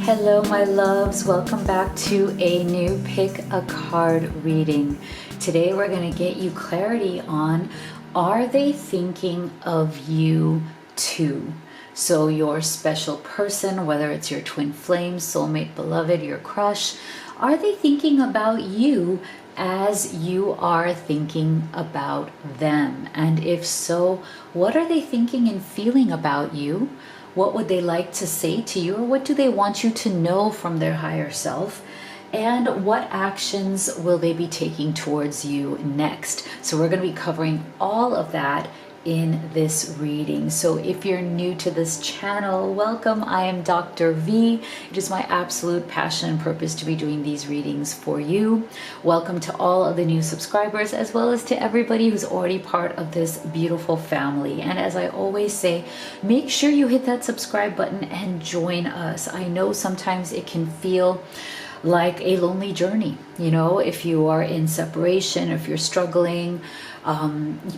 Hello, my loves. Welcome back to a new Pick a Card reading. Today, we're going to get you clarity on, are they thinking of you too? So your special person, whether it's your twin flame, soulmate, beloved, your crush, are they thinking about you as you are thinking about them? And if so, what are they thinking and feeling about you? What would they like to say to you, or what do they want you to know from their higher self? And what actions will they be taking towards you next? So we're going to be covering all of that in this reading. So if you're new to this channel, welcome. I am Dr. V. It is my absolute passion and purpose to be doing these readings for you. Welcome to all of the new subscribers, as well as to everybody who's already part of this beautiful family. And as I always say, make sure you hit that subscribe button and join us. I know sometimes it can feel like a lonely journey, you know, if you are in separation, if you're struggling,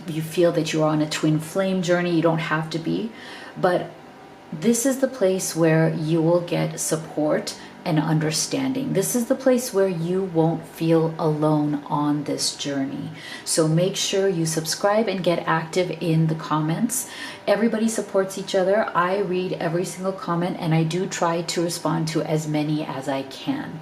you feel that you're on a twin flame journey. You don't have to be, but this is the place where you will get support and understanding. This is the place where you won't feel alone on this journey. So make sure you subscribe and get active in the comments. Everybody supports each other. I read every single comment, and I do try to respond to as many as I can.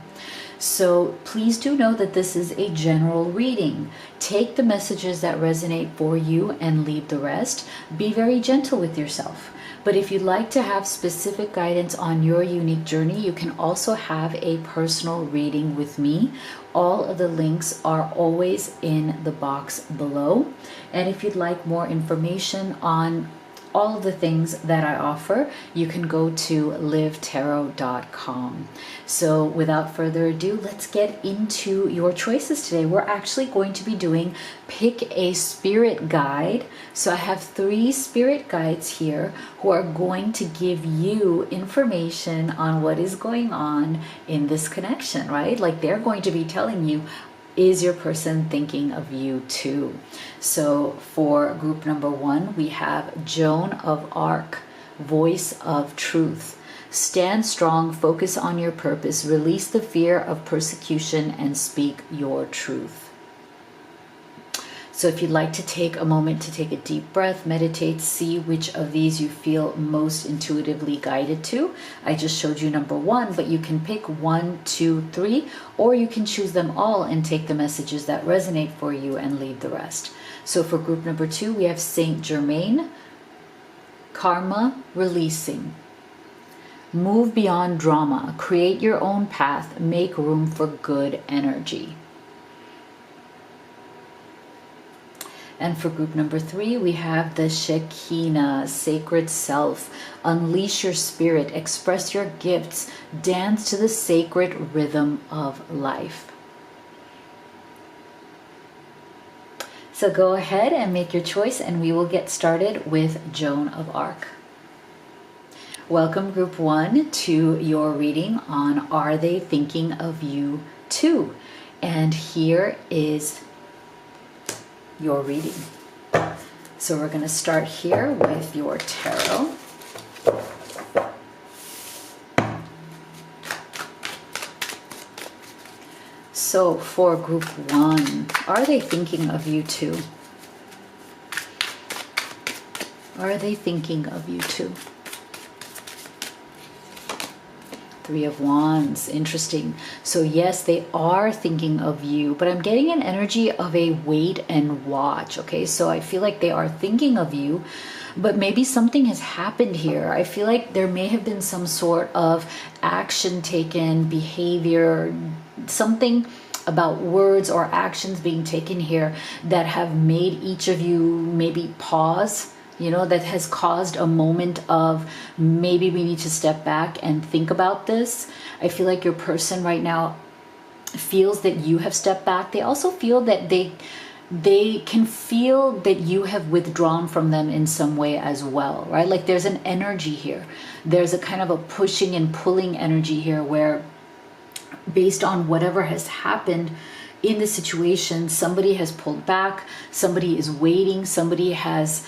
So please do know that this is a general reading. Take the messages that resonate for you and leave the rest. Be very gentle with yourself. But if you'd like to have specific guidance on your unique journey, you can also have a personal reading with me. All of the links are always in the box below. And if you'd like more information on all of the things that I offer, you can go to livetarot.com. So without further ado, let's get into your choices today. We're actually going to be doing Pick a Spirit Guide. So I have 3 spirit guides here who are going to give you information on what is going on in this connection, right? Like they're going to be telling you, is your person thinking of you too? So for group number 1, we have Joan of Arc, Voice of Truth. Stand strong, focus on your purpose, release the fear of persecution, and speak your truth. So if you'd like to take a moment to take a deep breath, meditate, see which of these you feel most intuitively guided to. I just showed you number 1, but you can pick 1, 2, 3, or you can choose them all and take the messages that resonate for you and leave the rest. So for group number 2, we have Saint Germain, Karma Releasing. Move beyond drama, create your own path, make room for good energy. And for group number 3, we have the Shekinah, Sacred Self. Unleash your spirit, express your gifts, dance to the sacred rhythm of life. So go ahead and make your choice, and we will get started with Joan of Arc. Welcome, group 1, to your reading on Are They Thinking of You Too? And here is your reading. So we're going to start here with your tarot. So for group 1, are they thinking of you too? Are they thinking of you too? 3 of Wands, interesting. So yes, they are thinking of you, but I'm getting an energy of a wait and watch, okay? So I feel like they are thinking of you, but maybe something has happened here. I feel like there may have been some sort of action taken, behavior, something about words or actions being taken here that have made each of you maybe pause, you know, that has caused a moment of maybe we need to step back and think about this. I feel like your person right now feels that you have stepped back. They also feel that they can feel that you have withdrawn from them in some way as well, right? Like there's an energy here. There's a kind of a pushing and pulling energy here where based on whatever has happened in the situation, somebody has pulled back, somebody is waiting, somebody has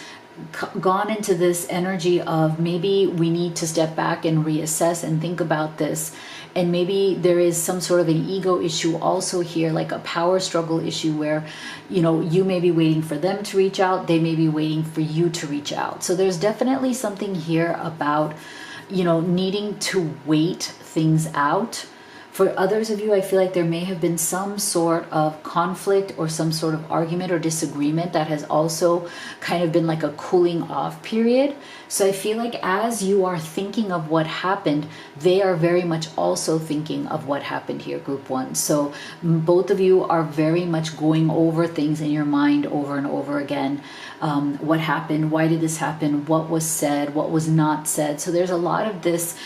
gone into this energy of maybe we need to step back and reassess and think about this. And maybe there is some sort of an ego issue also here, like a power struggle issue where, you know, you may be waiting for them to reach out. They may be waiting for you to reach out. So there's definitely something here about, you know, needing to wait things out. For others of you, I feel like there may have been some sort of conflict or some sort of argument or disagreement that has also kind of been like a cooling off period. So I feel like as you are thinking of what happened, they are very much also thinking of what happened here, group one. So both of you are very much going over things in your mind over and over again. What happened? Why did this happen? What was said? What was not said? So there's a lot of this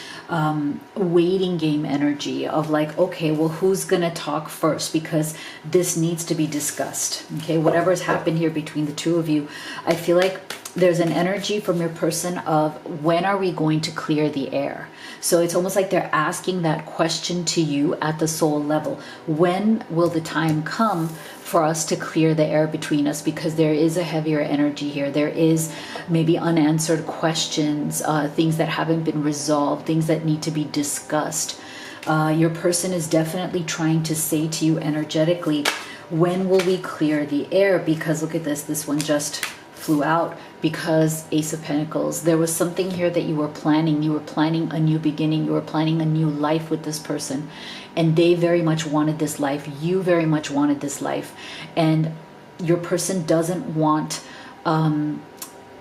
waiting game energy of like, okay, well, who's gonna talk first, because this needs to be discussed. Okay, whatever's happened here between the two of you, I feel like there's an energy from your person of when are we going to clear the air. So it's almost like they're asking that question to you at the soul level. When will the time come for us to clear the air between us? Because there is a heavier energy here. There is maybe unanswered questions, things that haven't been resolved, things that need to be discussed. Your person is definitely trying to say to you energetically, when will we clear the air? Because look at this one just flew out, because Ace of Pentacles. There was something here that you were planning. You were planning a new beginning. You were planning a new life with this person. And they very much wanted this life. You very much wanted this life. And your person doesn't want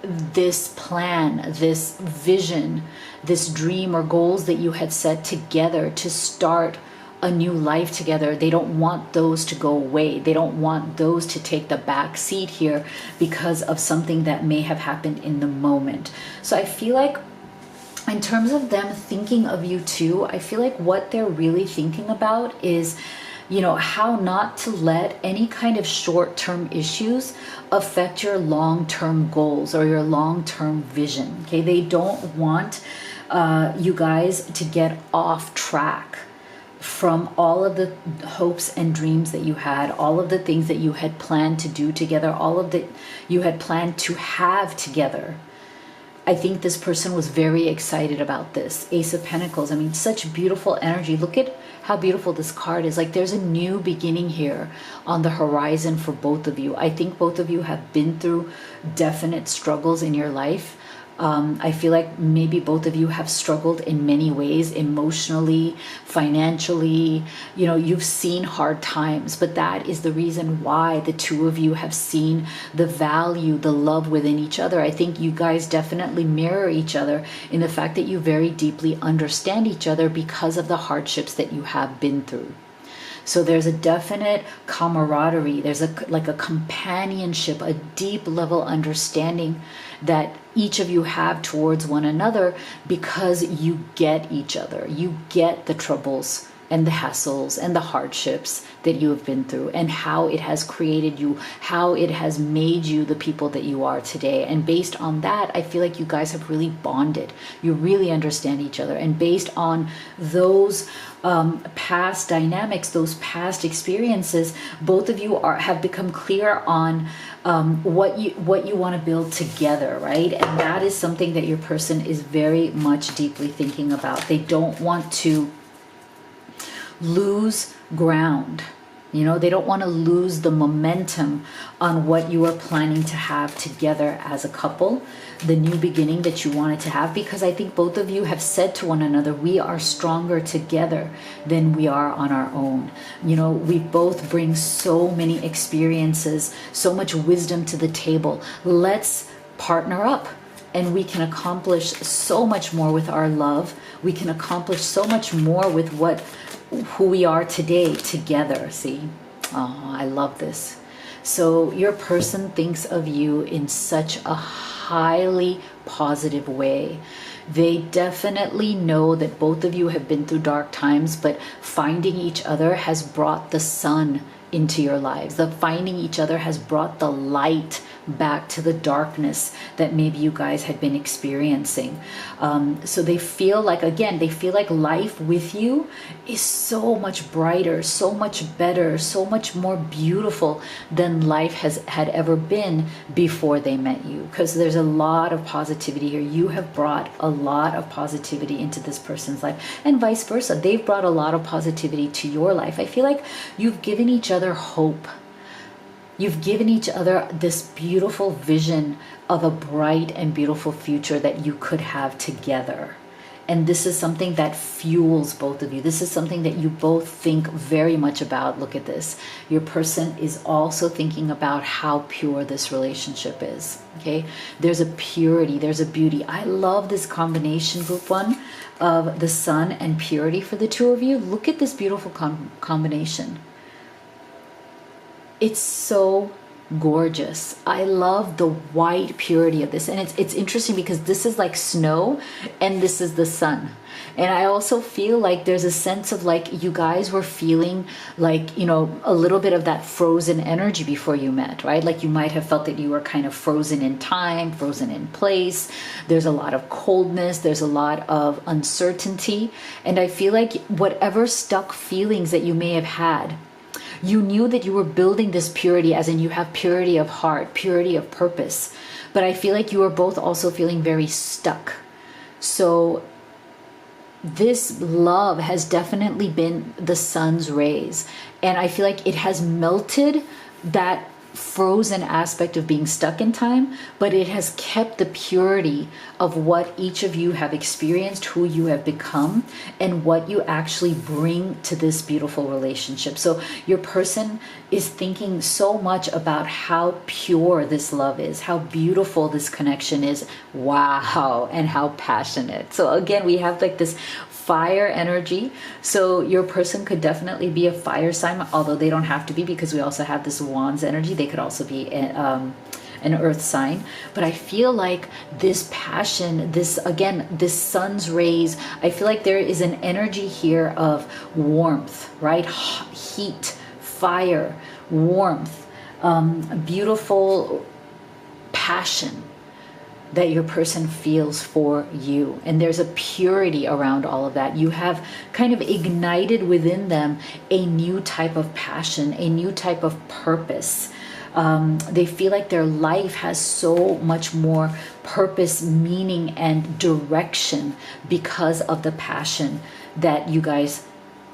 this plan, this vision, this dream or goals that you had set together to start a new life together. They don't want those to go away. They don't want those to take the back seat here because of something that may have happened in the moment. So I feel like in terms of them thinking of you too, I feel like what they're really thinking about is, you know, how not to let any kind of short-term issues affect your long-term goals or your long-term vision. Okay, they don't want you guys to get off track from all of the hopes and dreams that you had, all of the things that you had planned to do together, all of that you had planned to have together. I think this person was very excited about this. Ace of Pentacles, I mean, such beautiful energy. Look at how beautiful this card is. Like there's a new beginning here on the horizon for both of you. I think both of you have been through definite struggles in your life. I feel like maybe both of you have struggled in many ways, emotionally, financially. You know, you've seen hard times, but that is the reason why the two of you have seen the value, the love within each other. I think you guys definitely mirror each other in the fact that you very deeply understand each other because of the hardships that you have been through. So there's a definite camaraderie. There's like a companionship, a deep level understanding that each of you have towards one another because you get each other. You get the troubles and the hassles and the hardships that you have been through and how it has created you, how it has made you the people that you are today. And based on that, I feel like you guys have really bonded. You really understand each other. And based on those past dynamics, those past experiences, both of you have become clear on what you want to build together, right? And that is something that your person is very much deeply thinking about. They don't want to lose ground. You know, they don't want to lose the momentum on what you are planning to have together as a couple, the new beginning that you wanted to have, because I think both of you have said to one another, we are stronger together than we are on our own. You know, we both bring so many experiences, so much wisdom to the table. Let's partner up. And we can accomplish so much more with our love. We can accomplish so much more with who we are today together. See? Oh, I love this. So your person thinks of you in such a highly positive way. They definitely know that both of you have been through dark times, but finding each other has brought the sun into your lives. The finding each other has brought the light back to the darkness that maybe you guys had been experiencing. So they feel like, again, they feel like life with you is so much brighter, so much better, so much more beautiful than life had ever been before they met you. Because there's a lot of positivity here. You have brought a lot of positivity into this person's life, and vice versa. They've brought a lot of positivity to your life. I feel like you've given each other hope. You've given each other this beautiful vision of a bright and beautiful future that you could have together. And this is something that fuels both of you. This is something that you both think very much about. Look at this. Your person is also thinking about how pure this relationship is. Okay? There's a purity, there's a beauty. I love this combination, group one, of the sun and purity for the two of you. Look at this beautiful combination. It's so gorgeous. I love the white purity of this. And it's interesting because this is like snow and this is the sun. And I also feel like there's a sense of like you guys were feeling like, you know, a little bit of that frozen energy before you met, right? Like you might have felt that you were kind of frozen in time, frozen in place. There's a lot of coldness. There's a lot of uncertainty. And I feel like whatever stuck feelings that you may have had, you knew that you were building this purity, as in you have purity of heart, purity of purpose. But I feel like you are both also feeling very stuck. So this love has definitely been the sun's rays. And I feel like it has melted that frozen aspect of being stuck in time, but it has kept the purity of what each of you have experienced, who you have become, and what you actually bring to this beautiful relationship. So your person is thinking so much about how pure this love is, how beautiful this connection is. Wow. And how passionate. So again, we have like this fire energy. So your person could definitely be a fire sign, although they don't have to be, because we also have this wands energy. They could also be an earth sign. But I feel like this passion, this, again, this sun's rays, I feel like there is an energy here of warmth, right? Heat, fire, warmth, beautiful passion that your person feels for you. And there's a purity around all of that. You have kind of ignited within them a new type of passion, a new type of purpose. They feel like their life has so much more purpose, meaning, and direction because of the passion that you guys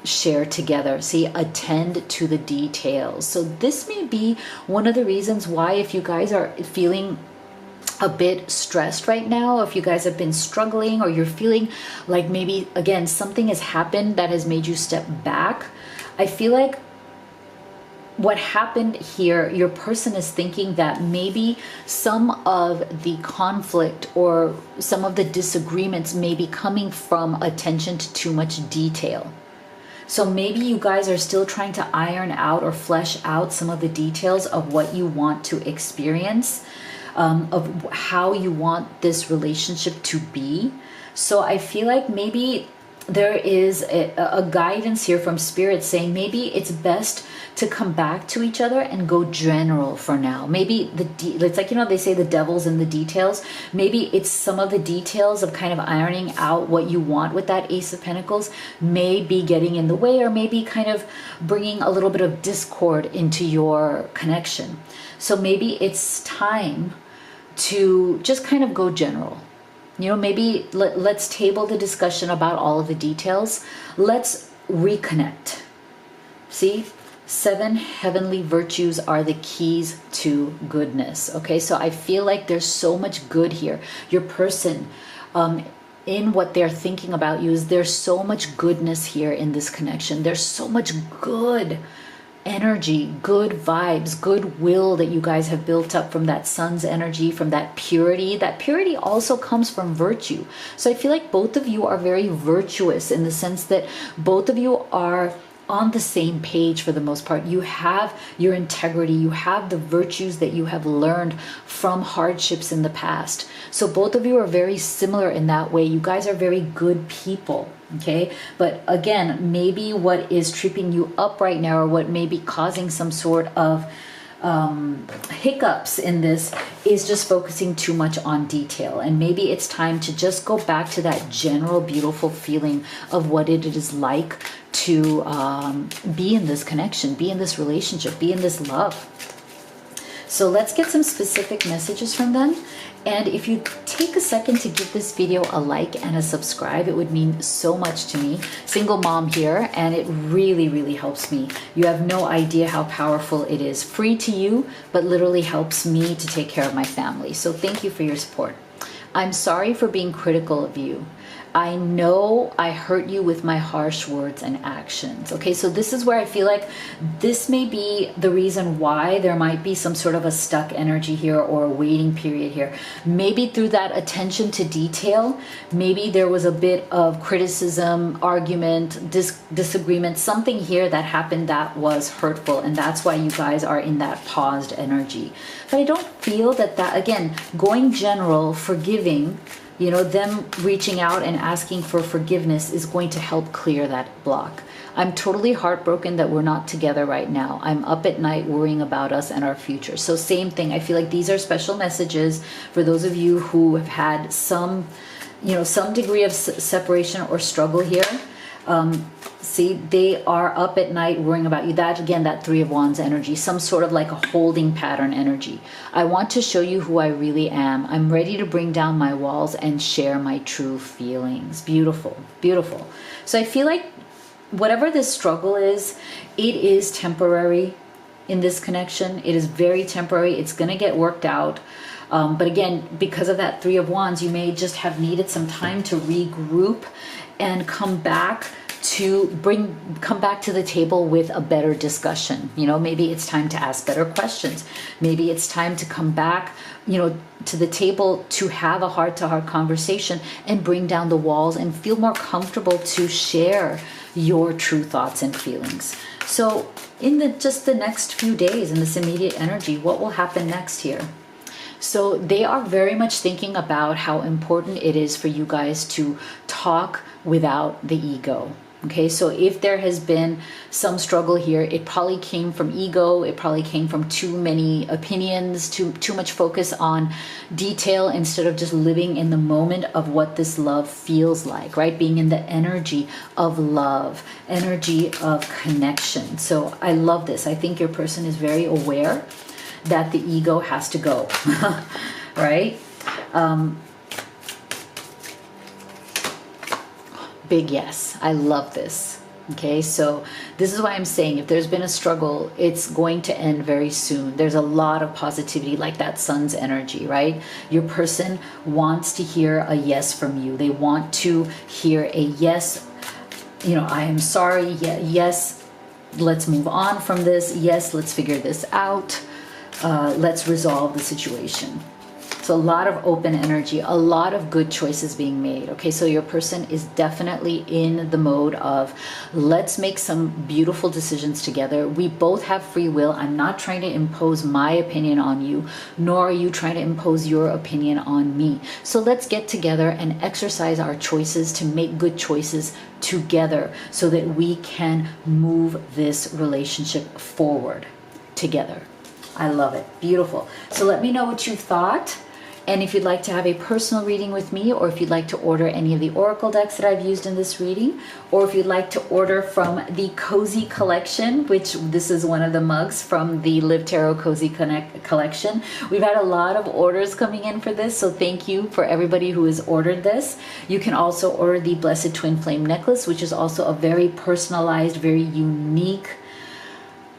share together. See, attend to the details. So this may be one of the reasons why, if you guys are feeling a bit stressed right now, if you guys have been struggling, or you're feeling like maybe, again, something has happened that has made you step back, I feel like what happened here, your person is thinking that maybe some of the conflict or some of the disagreements may be coming from attention to too much detail. So maybe you guys are still trying to iron out or flesh out some of the details of what you want to experience, of how you want this relationship to be. So I feel like maybe there is a guidance here from spirit saying maybe it's best to come back to each other and go general for now. Maybe it's like, you know, they say the devil's in the details. Maybe it's some of the details of kind of ironing out what you want with that Ace of Pentacles may be getting in the way, or maybe kind of bringing a little bit of discord into your connection. So maybe it's time to just kind of go general. You know, maybe let's table the discussion about all of the details. Let's reconnect. See, 7 heavenly virtues are the keys to goodness. Okay, so I feel like there's so much good here. Your person, in what they're thinking about you, is there's so much goodness here in this connection. There's so much good energy, good vibes, goodwill that you guys have built up from that sun's energy, from that purity. That purity also comes from virtue. So I feel like both of you are very virtuous in the sense that both of you are on the same page for the most part. You have your integrity, you have the virtues that you have learned from hardships in the past. So both of you are very similar in that way. You guys are very good people, okay? But again, maybe what is tripping you up right now, or what may be causing some sort of hiccups in this, is just focusing too much on detail. And maybe it's time to just go back to that general beautiful feeling of what it is like to be in this connection, be in this relationship, be in this love. So let's get some specific messages from them. And if you take a second to give this video a like and a subscribe, it would mean so much to me. Single mom here, and it really, really helps me. You have no idea how powerful it is. Free to you, but literally helps me to take care of my family. So thank you for your support. I'm sorry for being critical of you. I know I hurt you with my harsh words and actions. Okay, so this is where I feel like this may be the reason why there might be some sort of a stuck energy here, or a waiting period here. Maybe through that attention to detail, maybe there was a bit of criticism, argument, disagreement, something here that happened that was hurtful, and that's why you guys are in that paused energy. But I don't feel that, again, going general, forgiving, you know, them reaching out and asking for forgiveness is going to help clear that block. I'm totally heartbroken that we're not together right now. I'm up at night worrying about us and our future. So same thing. I feel like these are special messages for those of you who have had some, you know, some degree of separation or struggle here. See, they are up at night worrying about you. That, again, that Three of Wands energy, some sort of like a holding pattern energy. I want to show you who I really am. I'm ready to bring down my walls and share my true feelings. Beautiful, beautiful. So I feel like whatever this struggle is, it is temporary in this connection. It is very temporary. It's going to get worked out. But again, because of that Three of Wands, you may just have needed some time to regroup and come back to the table with a better discussion. You know, maybe it's time to ask better questions. Maybe it's time to come back, you know, to the table to have a heart-to-heart conversation and bring down the walls and feel more comfortable to share your true thoughts and feelings. So in just the next few days, in this immediate energy, what will happen next here? So they are very much thinking about how important it is for you guys to talk without the ego. Okay, so if there has been some struggle here, it probably came from ego. It probably came from too many opinions, too much focus on detail instead of just living in the moment of what this love feels like, right? Being in the energy of love, energy of connection. So I love this. I think your person is very aware that the ego has to go, right? Big yes. I love this. Okay, so this is why I'm saying if there's been a struggle, it's going to end very soon. There's a lot of positivity, like that sun's energy, right? Your person wants to hear a yes from you. They want to hear a yes, you know, I am sorry, yes, let's move on from this. Yes, let's figure this out. Let's resolve the situation. So a lot of open energy, a lot of good choices being made. Okay, so your person is definitely in the mode of let's make some beautiful decisions together. We both have free will. I'm not trying to impose my opinion on you, nor are you trying to impose your opinion on me. So let's get together and exercise our choices to make good choices together so that we can move this relationship forward together. I love it. Beautiful. So let me know what you thought. And if you'd like to have a personal reading with me, or if you'd like to order any of the oracle decks that I've used in this reading, or if you'd like to order from the Cozy Collection, which this is one of the mugs from the Live Tarot Cozy Collection. We've had a lot of orders coming in for this, so thank you for everybody who has ordered this. You can also order the Blessed Twin Flame Necklace, which is also a very personalized, very unique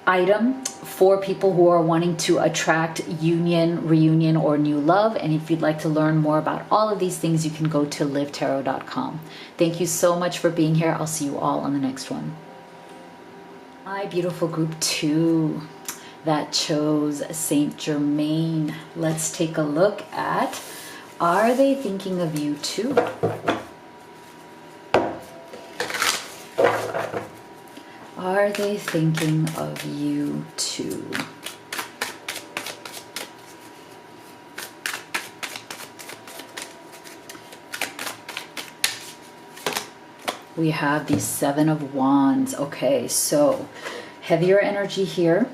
item for people who are wanting to attract union, reunion, or new love. And if you'd like to learn more about all of these things, you can go to livetarot.com. Thank you so much for being here. I'll see you all on the next one. My beautiful group 2 that chose Saint Germain. Let's take a look at, are they thinking of you too? Are they thinking of you too? We have the Seven of Wands. Okay, so heavier energy here.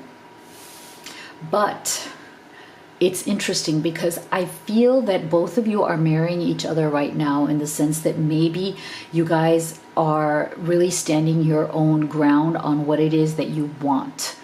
But it's interesting because I feel that both of you are marrying each other right now, in the sense that maybe you guys are really standing your own ground on what it is that you want.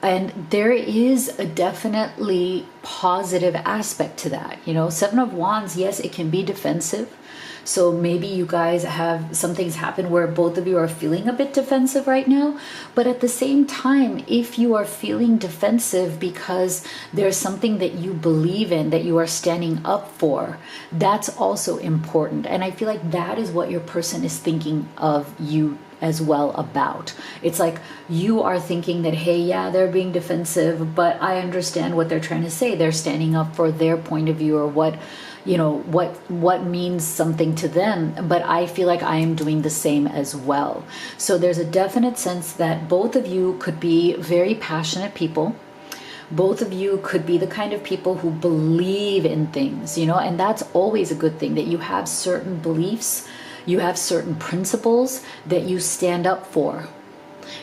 And there is a definitely positive aspect to that. You know, Seven of Wands, yes, it can be defensive. So maybe you guys have, something's happened where both of you are feeling a bit defensive right now. But at the same time, if you are feeling defensive because there's something that you believe in, that you are standing up for, that's also important. And I feel like that is what your person is thinking of you as well about. It's like you are thinking that, hey, yeah, they're being defensive, but I understand what they're trying to say. They're standing up for their point of view, or what, you know, what means something to them. But I feel like I am doing the same as well. So there's a definite sense that both of you could be very passionate people. Both of you could be the kind of people who believe in things, you know, and that's always a good thing, that you have certain beliefs, you have certain principles that you stand up for.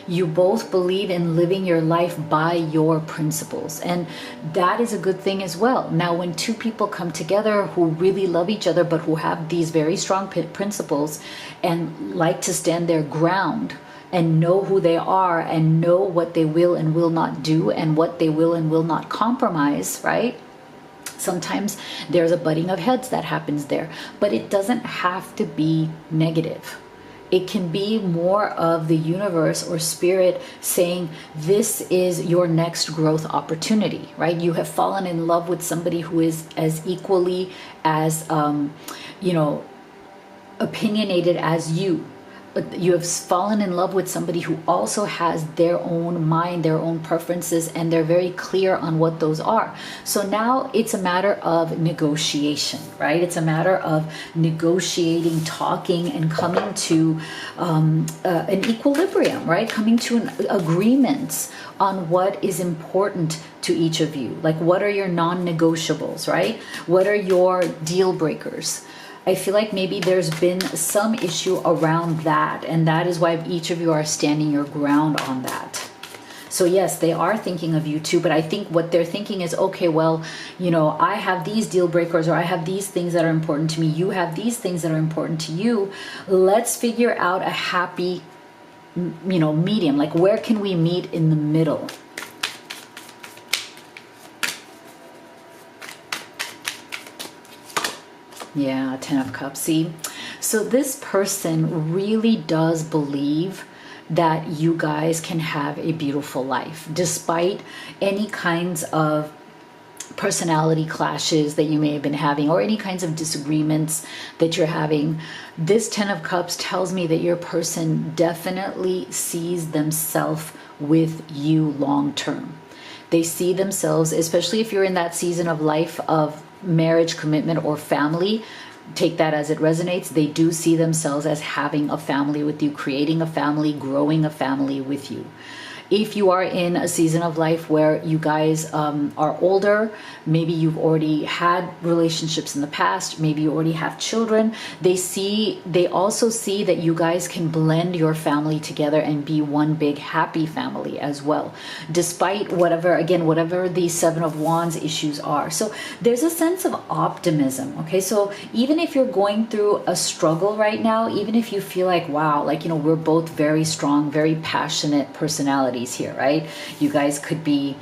You both believe in living your life by your principles, and that is a good thing as well. Now, when two people come together who really love each other, but who have these very strong principles and like to stand their ground and know who they are and know what they will and will not do and what they will and will not compromise, right? Sometimes there's a butting of heads that happens there, but it doesn't have to be negative. It can be more of the universe or spirit saying, this is your next growth opportunity, right? You have fallen in love with somebody who is as equally as, you know, opinionated as you. You have fallen in love with somebody who also has their own mind, their own preferences, and they're very clear on what those are. So now it's a matter of negotiation, right? It's a matter of negotiating, talking, and coming to an equilibrium, right? Coming to an agreements on what is important to each of you. Like, what are your non-negotiables, right? What are your deal breakers? I feel like maybe there's been some issue around that, and that is why each of you are standing your ground on that. So yes, they are thinking of you too, but I think what they're thinking is, okay, well, you know, I have these deal breakers, or I have these things that are important to me. You have these things that are important to you. Let's figure out a happy, you know, medium. Like, where can we meet in the middle? Yeah, Ten of Cups. See, so this person really does believe that you guys can have a beautiful life, despite any kinds of personality clashes that you may have been having, or any kinds of disagreements that you're having. This Ten of Cups tells me that your person definitely sees themselves with you long term. They see themselves, especially if you're in that season of life of marriage, commitment, or family, take that as it resonates. They do see themselves as having a family with you, creating a family, growing a family with you. If you are in a season of life where you guys are older, maybe you've already had relationships in the past, maybe you already have children, they also see that you guys can blend your family together and be one big happy family as well, despite whatever the Seven of Wands issues are. So there's a sense of optimism, okay? So even if you're going through a struggle right now, even if you feel like, wow, like, you know, we're both very strong, very passionate personalities here, right? You guys could be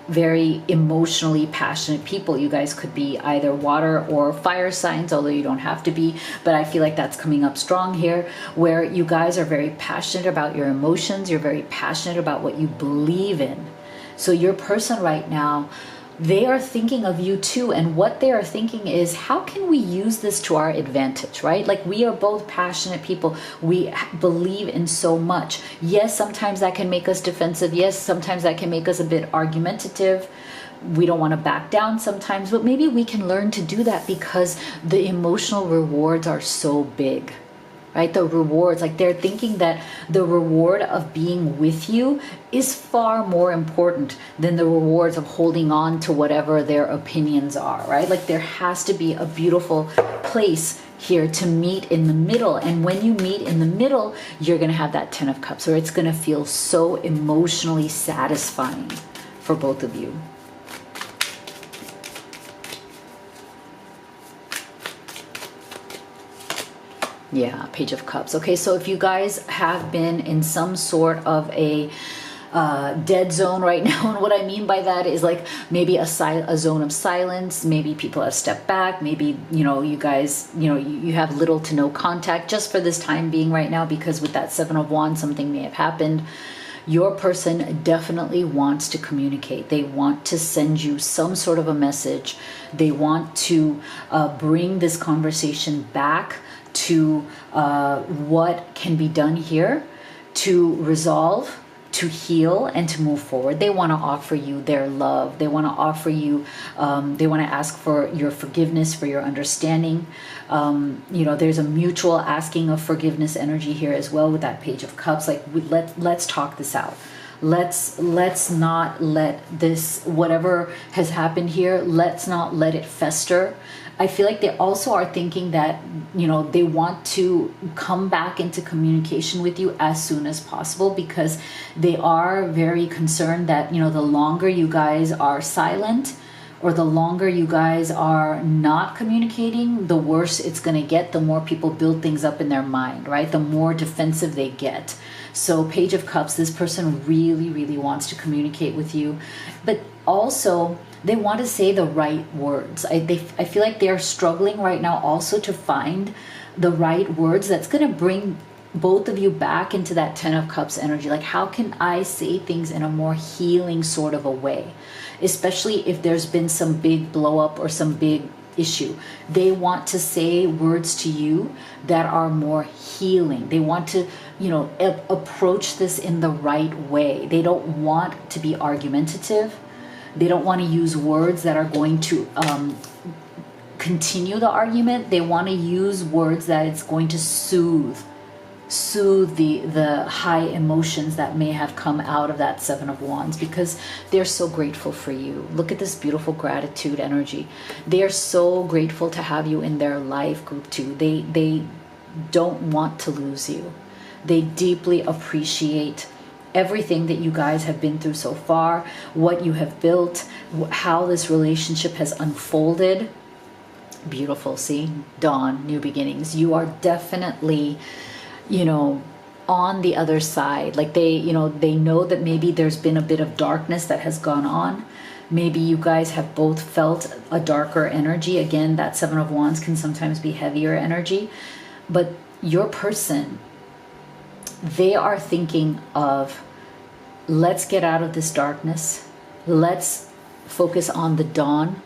very emotionally passionate people. You guys could be either water or fire signs, although you don't have to be, but I feel like that's coming up strong here, where you guys are very passionate about your emotions. You're very passionate about what you believe in. So your person right now, they are thinking of you too, and what they are thinking is, how can we use this to our advantage, right? Like, we are both passionate people. We believe in so much. Yes, sometimes that can make us defensive. Yes, sometimes that can make us a bit argumentative. We don't want to back down sometimes, but maybe we can learn to do that because the emotional rewards are so big. right? The rewards, like they're thinking that the reward of being with you is far more important than the rewards of holding on to whatever their opinions are, right? Like there has to be a beautiful place here to meet in the middle. And when you meet in the middle, you're going to have that 10 of Cups, or it's going to feel so emotionally satisfying for both of you. Yeah, Page of Cups. Okay, so if you guys have been in some sort of a dead zone right now, and what I mean by that is like maybe a zone of silence, maybe people have stepped back, maybe, you know, you guys, you know, you have little to no contact just for this time being right now, because with that 7 of Wands, something may have happened. Your person definitely wants to communicate. They want to send you some sort of a message. They want to bring this conversation back to what can be done here to resolve, to heal, and to move forward. They want to offer you their love. They want to offer you, they want to ask for your forgiveness, for your understanding. You know, there's a mutual asking of forgiveness energy here as well with that Page of Cups. Like, let's talk this out. Let's not let this, whatever has happened here, let's not let it fester. I feel like they also are thinking that, you know, they want to come back into communication with you as soon as possible, because they are very concerned that, you know, the longer you guys are silent, or the longer you guys are not communicating, the worse it's going to get, the more people build things up in their mind, right? The more defensive they get. So Page of Cups, this person really, really wants to communicate with you, but also they want to say the right words. I feel like they're struggling right now also to find the right words that's going to bring both of you back into that 10 of Cups energy. Like, how can I say things in a more healing sort of a way? Especially if there's been some big blow up or some big issue. They want to say words to you that are more healing. They want to, you know, approach this in the right way. They don't want to be argumentative. They don't want to use words that are going to continue the argument. They want to use words that it's going to soothe the high emotions that may have come out of that 7 of Wands, because they're so grateful for you. Look at this beautiful gratitude energy. They are so grateful to have you in their life, group 2. They don't want to lose you. They deeply appreciate everything that you guys have been through so far, what you have built, how this relationship has unfolded. Beautiful. See, dawn, new beginnings. You are definitely, you know, on the other side. Like they, you know, they know that maybe there's been a bit of darkness that has gone on. Maybe you guys have both felt a darker energy. Again, that 7 of Wands can sometimes be heavier energy, but your person, they are thinking of, let's get out of this darkness. Let's focus on the dawn,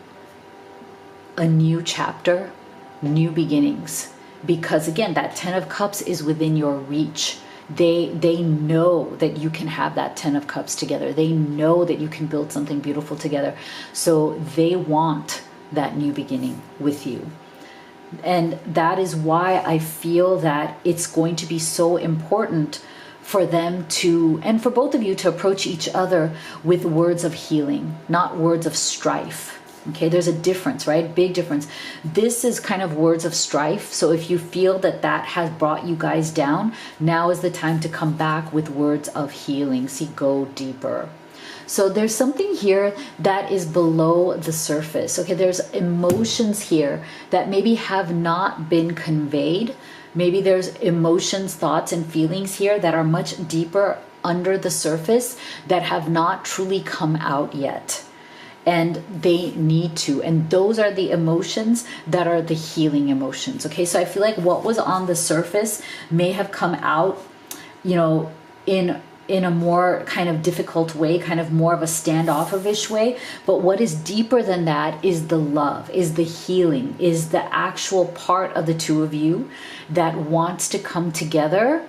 a new chapter, new beginnings. Because again, that 10 of Cups is within your reach. They know that you can have that 10 of Cups together. They know that you can build something beautiful together. So they want that new beginning with you. And that is why I feel that it's going to be so important for them to, and for both of you to approach each other with words of healing, not words of strife. Okay, there's a difference, right? Big difference. This is kind of words of strife. So if you feel that that has brought you guys down, now is the time to come back with words of healing. See, go deeper. So there's something here that is below the surface. Okay, there's emotions here that maybe have not been conveyed. Maybe there's emotions, thoughts, and feelings here that are much deeper under the surface that have not truly come out yet. And they need to. And those are the emotions that are the healing emotions. Okay, so I feel like what was on the surface may have come out, you know, in a more kind of difficult way, kind of more of a standoffish way. But what is deeper than that is the love, is the healing, is the actual part of the two of you that wants to come together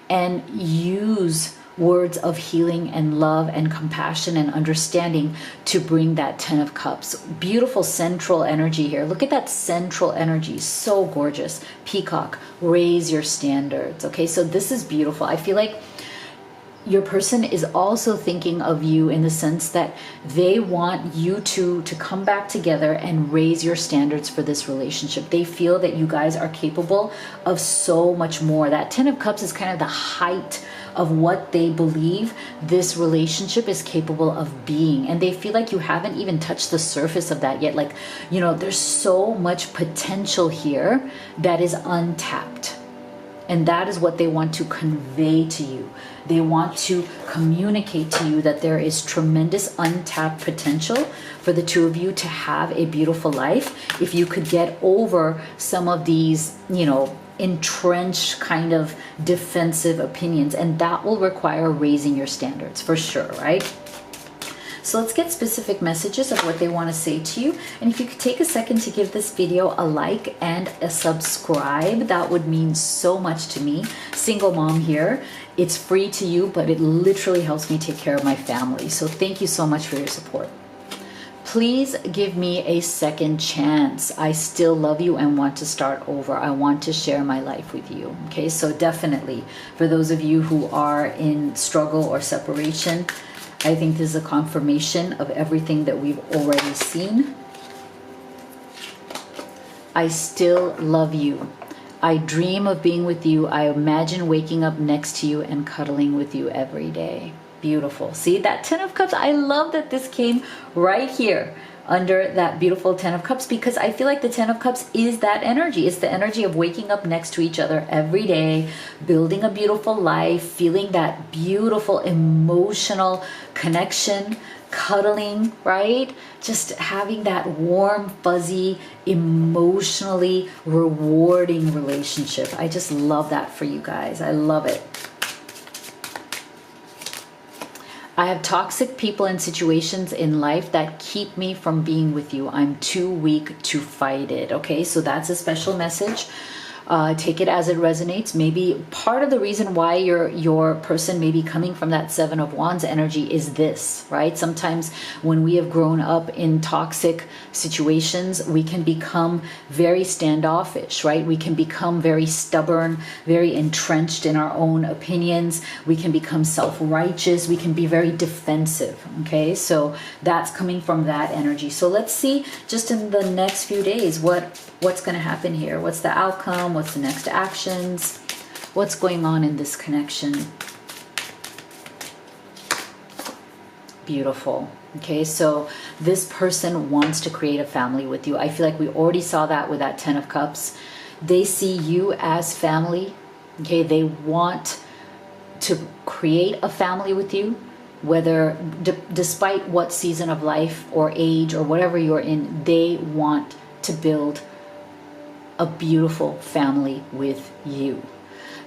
and use words of healing and love and compassion and understanding to bring that 10 of Cups. Beautiful central energy here. Look at that central energy. So gorgeous. Peacock, raise your standards. Okay, so this is beautiful. I feel like your person is also thinking of you in the sense that they want you to come back together and raise your standards for this relationship. They feel that you guys are capable of so much more. That 10 of Cups is kind of the height of what they believe this relationship is capable of being. And they feel like you haven't even touched the surface of that yet. Like, you know, there's so much potential here that is untapped. And that is what they want to convey to you. They want to communicate to you that there is tremendous untapped potential for the two of you to have a beautiful life. If you could get over some of these, you know, entrenched kind of defensive opinions, and that will require raising your standards for sure, right? So let's get specific messages of what they want to say to you. And if you could take a second to give this video a like and a subscribe, that would mean so much to me. Single mom here. It's free to you, but it literally helps me take care of my family. So thank you so much for your support. Please give me a second chance. I still love you and want to start over. I want to share my life with you. Okay, so definitely for those of you who are in struggle or separation, I think this is a confirmation of everything that we've already seen. I still love you. I dream of being with you. I imagine waking up next to you and cuddling with you every day. Beautiful. See that 10 of Cups? I love that this came right here under that beautiful 10 of Cups, because I feel like the 10 of Cups is that energy. It's the energy of waking up next to each other every day, building a beautiful life, feeling that beautiful emotional connection, cuddling, right? Just having that warm, fuzzy, emotionally rewarding relationship. I just love that for you guys. I love it. I have toxic people and situations in life that keep me from being with you. I'm too weak to fight it. Okay, so that's a special message. Take it as it resonates. Maybe part of the reason why your person may be coming from that 7 of Wands energy is this, right? Sometimes when we have grown up in toxic situations, we can become very standoffish, right? We can become very stubborn, very entrenched in our own opinions. We can become self-righteous. We can be very defensive, okay? So that's coming from that energy. So let's see just in the next few days what's going to happen here. What's the outcome? What's the next actions? What's going on in this connection? Beautiful. Okay, so this person wants to create a family with you. I feel like we already saw that with that 10 of Cups. They see you as family. Okay, they want to create a family with you, whether despite what season of life or age or whatever you're in, they want to build a beautiful family with you.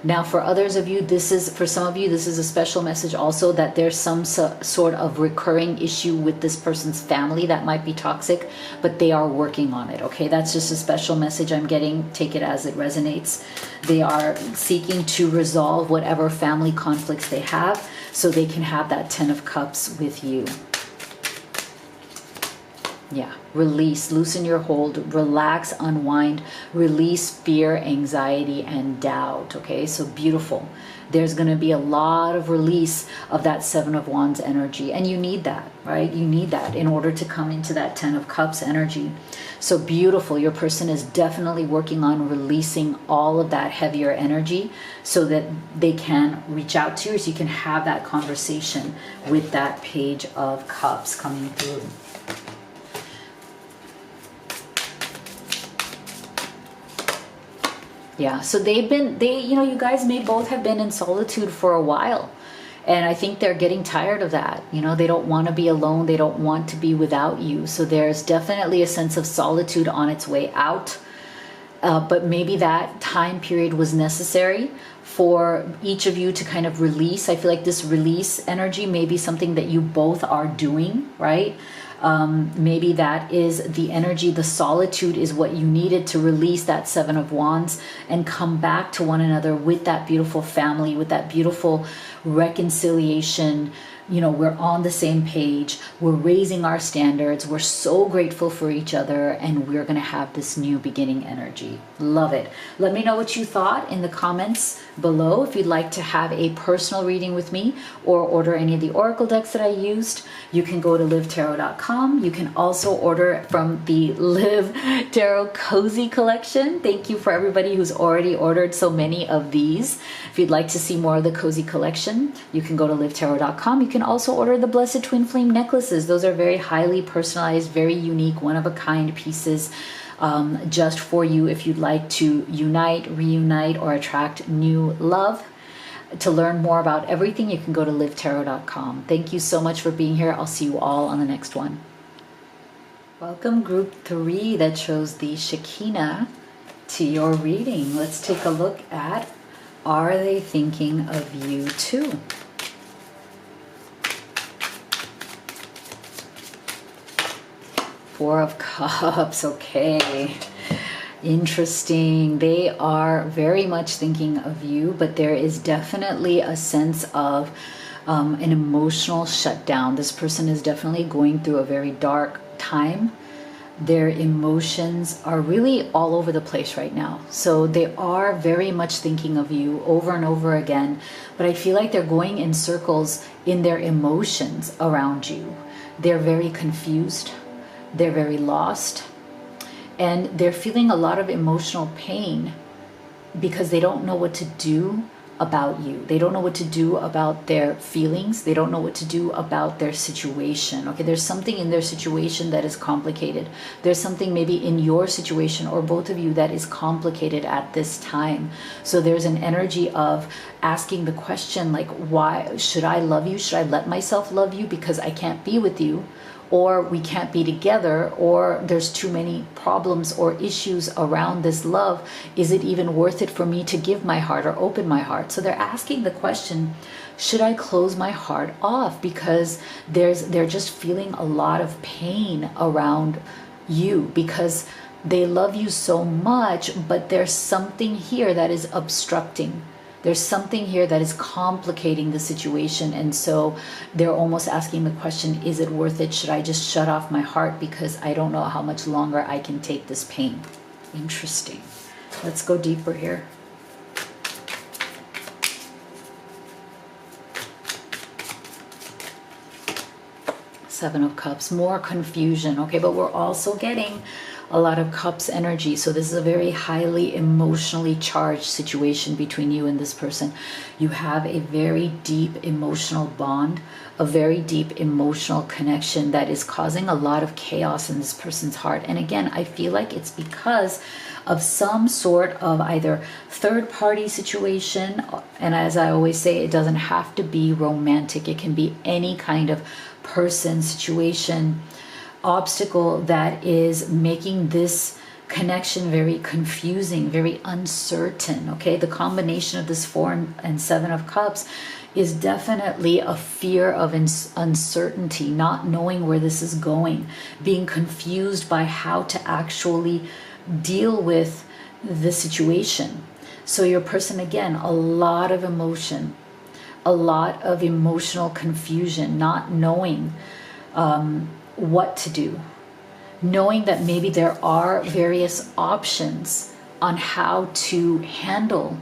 Now, for others of you, for some of you, this is a special message also, that there's some sort of recurring issue with this person's family that might be toxic, but they are working on it. Okay, that's just a special message I'm getting. Take it as it resonates. They are seeking to resolve whatever family conflicts they have so they can have that 10 of Cups with you. Yeah, release, loosen your hold, relax, unwind, release fear, anxiety, and doubt. Okay, so beautiful. There's going to be a lot of release of that 7 of Wands energy. And you need that, right? You need that in order to come into that 10 of Cups energy. So beautiful. Your person is definitely working on releasing all of that heavier energy so that they can reach out to you, so you can have that conversation with that Page of Cups coming through. Yeah, so you guys may both have been in solitude for a while. And I think they're getting tired of that. You know, they don't want to be alone. They don't want to be without you. So there's definitely a sense of solitude on its way out. But maybe that time period was necessary for each of you to kind of release. I feel like this release energy may be something that you both are doing, right? Maybe that is the energy, the solitude is what you needed to release that 7 of Wands and come back to one another with that beautiful family, with that beautiful reconciliation. You know, we're on the same page, we're raising our standards, we're so grateful for each other, and we're going to have this new beginning energy. Love it. Let me know what you thought in the comments below. If you'd like to have a personal reading with me or order any of the oracle decks that I used, you can go to livetarot.com. You can also order from the Live Tarot Cozy Collection. Thank you for everybody who's already ordered so many of these. If you'd like to see more of the Cozy Collection, you can go to livetarot.com. You can also order the Blessed Twin Flame necklaces. Those are very highly personalized, very unique, one-of-a-kind pieces just for you if you'd like to unite, reunite, or attract new love. To learn more about everything, you can go to livetarot.com. Thank you so much for being here. I'll see you all on the next one. Welcome group 3 that chose the Shekinah to your reading. Let's take a look at, are they thinking of you too? Four of Cups, okay. Interesting. They are very much thinking of you, but there is definitely a sense of an emotional shutdown. This person is definitely going through a very dark time. Their emotions are really all over the place right now. So they are very much thinking of you over and over again, but I feel like they're going in circles in their emotions around you. They're very confused. They're very lost, and they're feeling a lot of emotional pain because they don't know what to do about you. They don't know what to do about their feelings. They don't know what to do about their situation. Okay, there's something in their situation that is complicated. There's something maybe in your situation or both of you that is complicated at this time. So there's an energy of asking the question like, why should I love you? Should I let myself love you because I can't be with you? Or we can't be together, or there's too many problems or issues around this love. Is it even worth it for me to give my heart or open my heart? So they're asking the question, should I close my heart off? Because they're just feeling a lot of pain around you because they love you so much, but there's something here that is obstructing. There's something here that is complicating the situation, and so they're almost asking the question, is it worth it? Should I just shut off my heart because I don't know how much longer I can take this pain? Interesting. Let's go deeper here. Seven of Cups, more confusion, okay, but we're also getting a lot of Cups energy. So this is a very highly emotionally charged situation between you and this person. You have a very deep emotional bond, a very deep emotional connection that is causing a lot of chaos in this person's heart. And again, I feel like it's because of some sort of either third-party situation, and as I always say, it doesn't have to be romantic. It can be any kind of person, situation, obstacle that is making this connection very confusing, very uncertain. Okay, the combination of this 4 and 7 of Cups is definitely a fear of uncertainty, not knowing where this is going, being confused by how to actually deal with the situation. So your person, again, a lot of emotion, a lot of emotional confusion, not knowing what to do, knowing that maybe there are various options on how to handle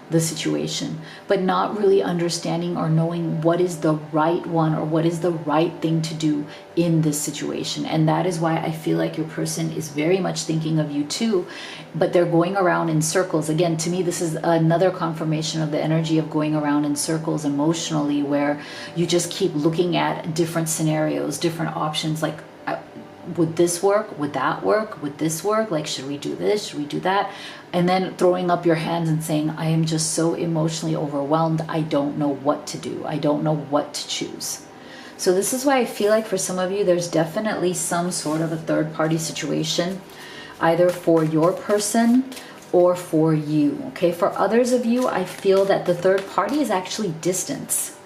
the situation, but not really understanding or knowing what is the right one or what is the right thing to do in this situation. And that is why I feel like your person is very much thinking of you too, but they're going around in circles. Again, to me, this is another confirmation of the energy of going around in circles emotionally, where you just keep looking at different scenarios, different options, like, would this work? Would that work? Would this work? Like, should we do this? Should we do that? And then throwing up your hands and saying, I am just so emotionally overwhelmed. I don't know what to do. I don't know what to choose. So this is why I feel like for some of you, there's definitely some sort of a third-party situation, either for your person or for you. Okay, for others of you, I feel that the third party is actually distance.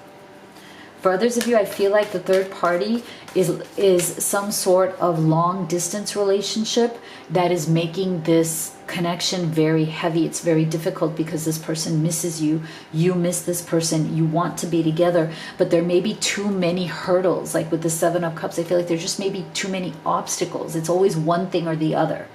For others of you, I feel like the third party is some sort of long distance relationship that is making this connection very heavy. It's very difficult because this person misses you. You miss this person. You want to be together, but there may be too many hurdles. Like with the Seven of Cups, I feel like there's just maybe too many obstacles. It's always one thing or the other,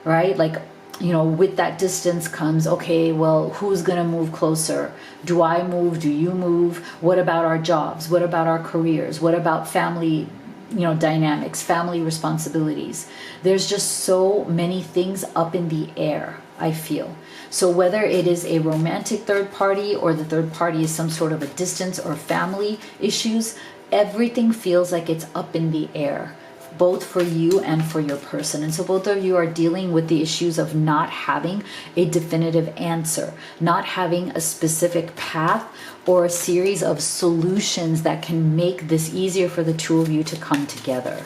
right? Like, you know, with that distance comes, okay, well, who's going to move closer? Do I move? Do you move? What about our jobs? What about our careers? What about family, you know, dynamics, family responsibilities? There's just so many things up in the air, I feel. So whether it is a romantic third party or the third party is some sort of a distance or family issues, everything feels like it's up in the air, both for you and for your person. And so both of you are dealing with the issues of not having a definitive answer, not having a specific path or a series of solutions that can make this easier for the two of you to come together.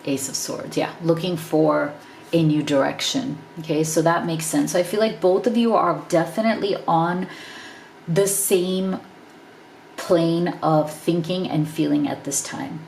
Ace of Swords, yeah, looking for a new direction. Okay, so that makes sense. So I feel like both of you are definitely on the same plane of thinking and feeling at this time.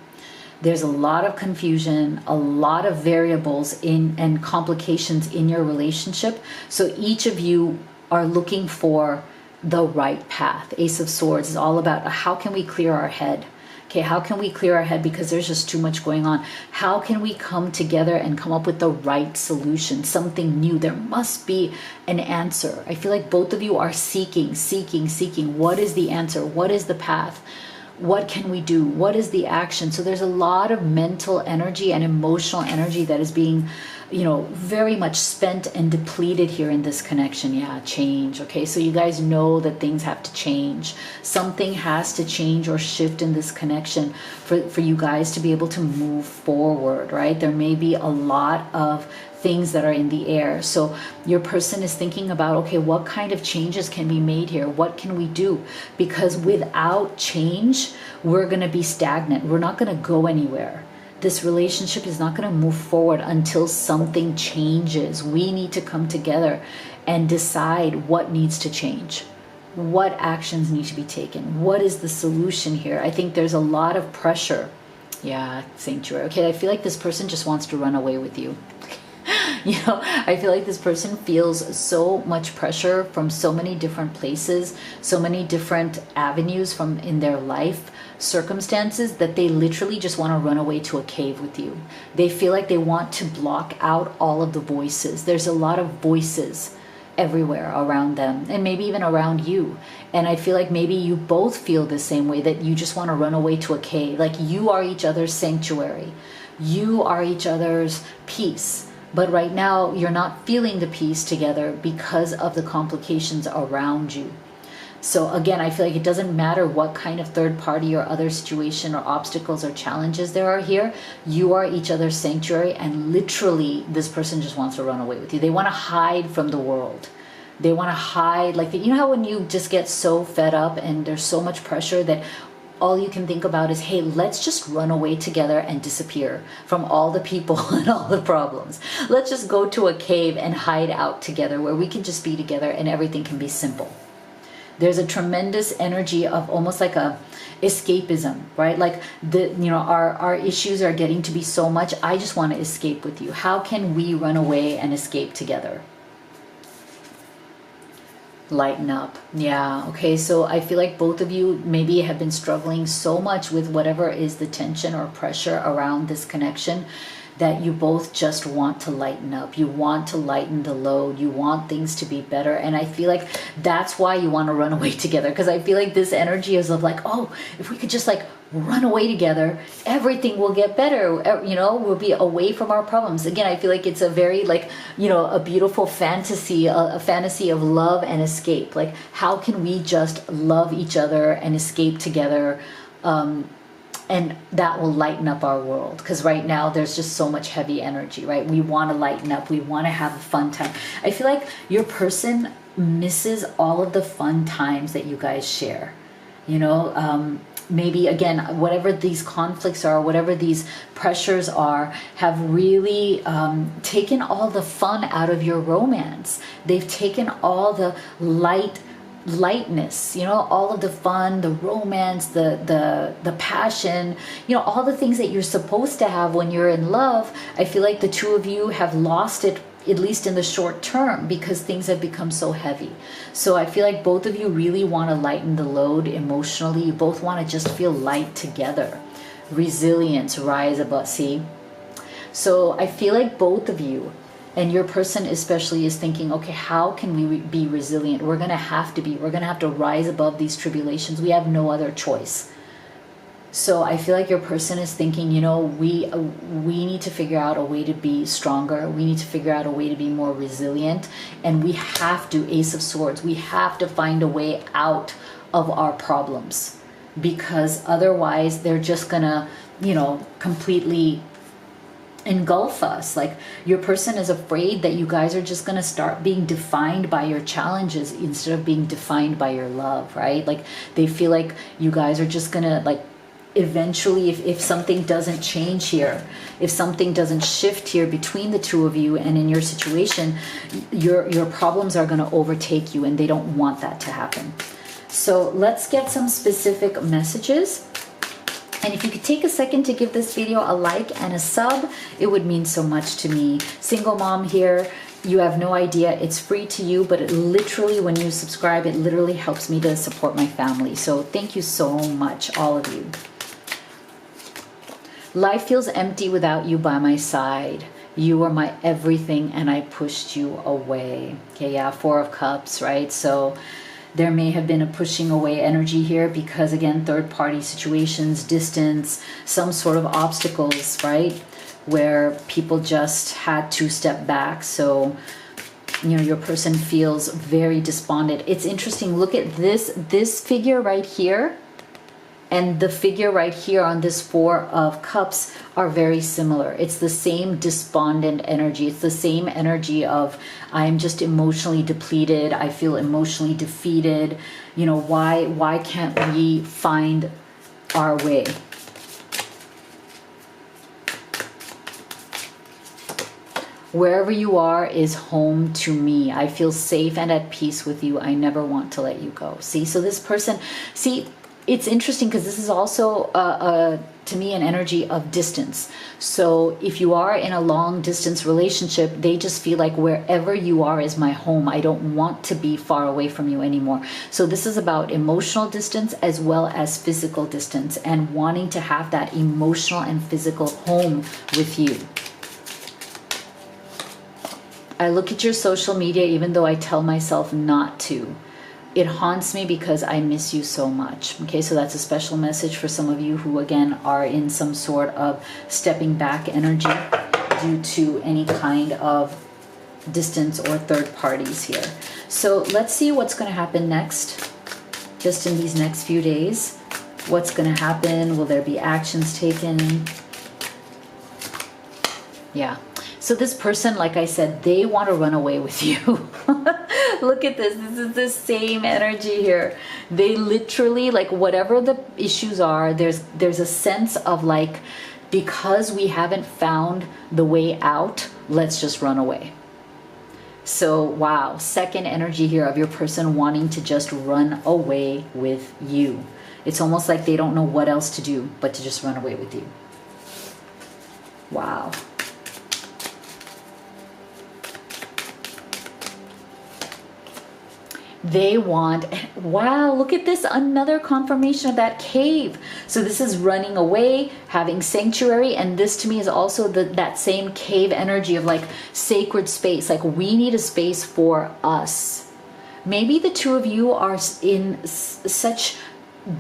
There's a lot of confusion, a lot of variables in and complications in your relationship. So each of you are looking for the right path. Ace of Swords is all about how can we clear our head? Okay, how can we clear our head because there's just too much going on? How can we come together and come up with the right solution, something new? There must be an answer. I feel like both of you are seeking. What is the answer? What is the path? What can we do? What is the action? So there's a lot of mental energy and emotional energy that is being, you know, very much spent and depleted here in this connection. Yeah, change. Okay, so you guys know that things have to change. Something has to change or shift in this connection for you guys to be able to move forward, right? There may be a lot of things that are in the air. So your person is thinking about, okay, what kind of changes can be made here? What can we do? Because without change, we're going to be stagnant. We're not going to go anywhere. This relationship is not going to move forward until something changes. We need to come together and decide what needs to change. What actions need to be taken? What is the solution here? I think there's a lot of pressure. Yeah, Sanctuary. Okay, I feel like this person just wants to run away with you. You know, I feel like this person feels so much pressure from so many different places, so many different avenues from in their life circumstances that they literally just want to run away to a cave with you. They feel like they want to block out all of the voices. There's a lot of voices everywhere around them and maybe even around you. And I feel like maybe you both feel the same way, that you just want to run away to a cave. Like you are each other's sanctuary. You are each other's peace. But right now, you're not feeling the peace together because of the complications around you. So again, I feel like it doesn't matter what kind of third party or other situation or obstacles or challenges there are here. You are each other's sanctuary, and literally this person just wants to run away with you. They want to hide from the world. They want to hide. Like, you know how when you just get so fed up and there's so much pressure that all you can think about is, hey, let's just run away together and disappear from all the people and all the problems. Let's just go to a cave and hide out together where we can just be together and everything can be simple. There's a tremendous energy of almost like a escapism, right? Like our issues are getting to be so much. I just want to escape with you. How can we run away and escape together? Lighten up. Yeah. Okay. So I feel like both of you maybe have been struggling so much with whatever is the tension or pressure around this connection that you both just want to lighten up. You want to lighten the load. You want things to be better. And I feel like that's why you want to run away together. Because I feel like this energy is of like, oh, if we could just like run away together, everything will get better. You know, we'll be away from our problems. Again, I feel like it's a very like, you know, a beautiful fantasy, a fantasy of love and escape. Like, how can we just love each other and escape together? And that will lighten up our world, because right now there's just so much heavy energy, right? We want to lighten up. We want to have a fun time. I feel like your person misses all of the fun times that you guys share. You know, maybe again, whatever these conflicts are, whatever these pressures are, have really taken all the fun out of your romance. They've taken all the lightness, all of the fun, the romance, the passion, all the things that you're supposed to have when you're in love. I feel like the two of you have lost it, at least in the short term, because things have become so heavy. So I feel like both of you really want to lighten the load emotionally. You both want to just feel light together. Resilience, rise above, see? So I feel like both of you, and your person especially, is thinking, okay, how can we be resilient? We're going to have to rise above these tribulations. We have no other choice. So I feel like your person is thinking, we need to figure out a way to be stronger. We need to figure out a way to be more resilient. And we have to, Ace of Swords, we have to find a way out of our problems. Because otherwise they're just gonna, completely engulf us. Like, your person is afraid that you guys are just going to start being defined by your challenges instead of being defined by your love, right? Like, they feel like you guys are just going to, like, eventually, if something doesn't change here, if something doesn't shift here between the two of you and in your situation, your problems are going to overtake you, and they don't want that to happen. So let's get some specific messages. And if you could take a second to give this video a like and a sub, it would mean so much to me. Single mom here, you have no idea. It's free to you, but it literally, when you subscribe, it literally helps me to support my family. So thank you so much, all of you. Life feels empty without you by my side. You are my everything, and I pushed you away. Okay, yeah, Four of Cups, right? So there may have been a pushing away energy here because, again, third-party situations, distance, some sort of obstacles, right? Where people just had to step back. So, your person feels very despondent. It's interesting. Look at this figure right here. And the figure right here on this Four of Cups are very similar. It's the same despondent energy. It's the same energy of, I'm just emotionally depleted. I feel emotionally defeated. Why can't we find our way? Wherever you are is home to me. I feel safe and at peace with you. I never want to let you go. See, so this person, it's interesting because this is also, to me, an energy of distance. So if you are in a long distance relationship, they just feel like wherever you are is my home. I don't want to be far away from you anymore. So this is about emotional distance as well as physical distance, and wanting to have that emotional and physical home with you. I look at your social media even though I tell myself not to. It haunts me because I miss you so much. Okay, so that's a special message for some of you who, again, are in some sort of stepping back energy due to any kind of distance or third parties here. So let's see what's going to happen next, just in these next few days. What's going to happen? Will there be actions taken? Yeah. So this person, like I said, they want to run away with you. Look at this. This is the same energy here. They literally, like, whatever the issues are, there's a sense of, like, because we haven't found the way out, let's just run away. So, wow, second energy here of your person wanting to just run away with you. It's almost like they don't know what else to do but to just run away with you. Wow. They want, wow, look at this, another confirmation of that cave. So this is running away, having sanctuary, and this to me is also that same cave energy of, like, sacred space. Like, we need a space for us. Maybe the two of you are in such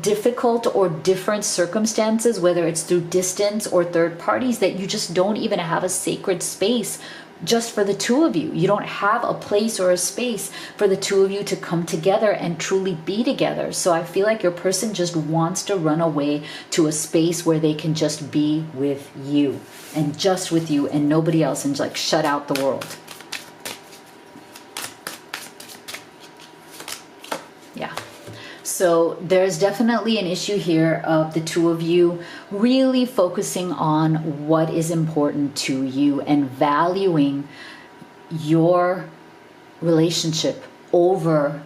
difficult or different circumstances, whether it's through distance or third parties, that you just don't even have a sacred space just for the two of you. You don't have a place or a space for the two of you to come together and truly be together. So I feel like your person just wants to run away to a space where they can just be with you, and just with you and nobody else, and, like, shut out the world. Yeah. So there's definitely an issue here of the two of you really focusing on what is important to you and valuing your relationship over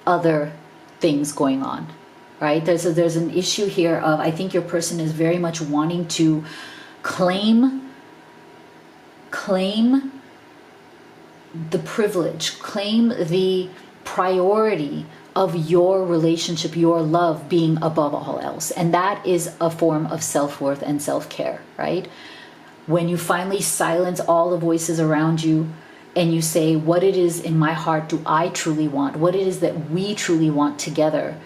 other things going on, right? There's an issue here of, I think your person is very much wanting to claim the privilege, claim the priority of your relationship, your love being above all else. And that is a form of self-worth and self-care, right? When you finally silence all the voices around you and you say, what it is in my heart do I truly want? What it is that we truly want together?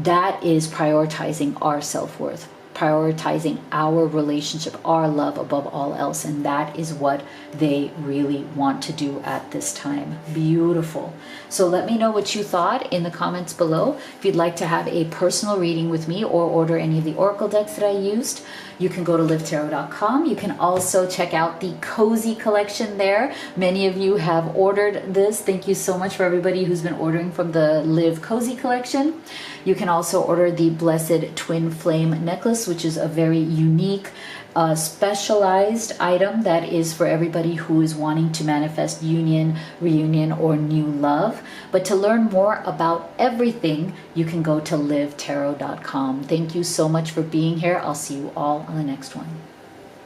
That is prioritizing our self-worth, prioritizing our relationship, our love above all else. And that is what they really want to do at this time. Beautiful. So let me know what you thought in the comments below. If you'd like to have a personal reading with me or order any of the oracle decks that I used, you can go to livetarot.com. You can also check out the cozy collection there. Many of you have ordered this. Thank you so much for everybody who's been ordering from the Live Cozy collection. You can also order the Blessed Twin Flame necklace, which is a very unique, specialized item that is for everybody who is wanting to manifest union, reunion, or new love. But to learn more about everything, you can go to livetarot.com. Thank you so much for being here. I'll see you all on the next one.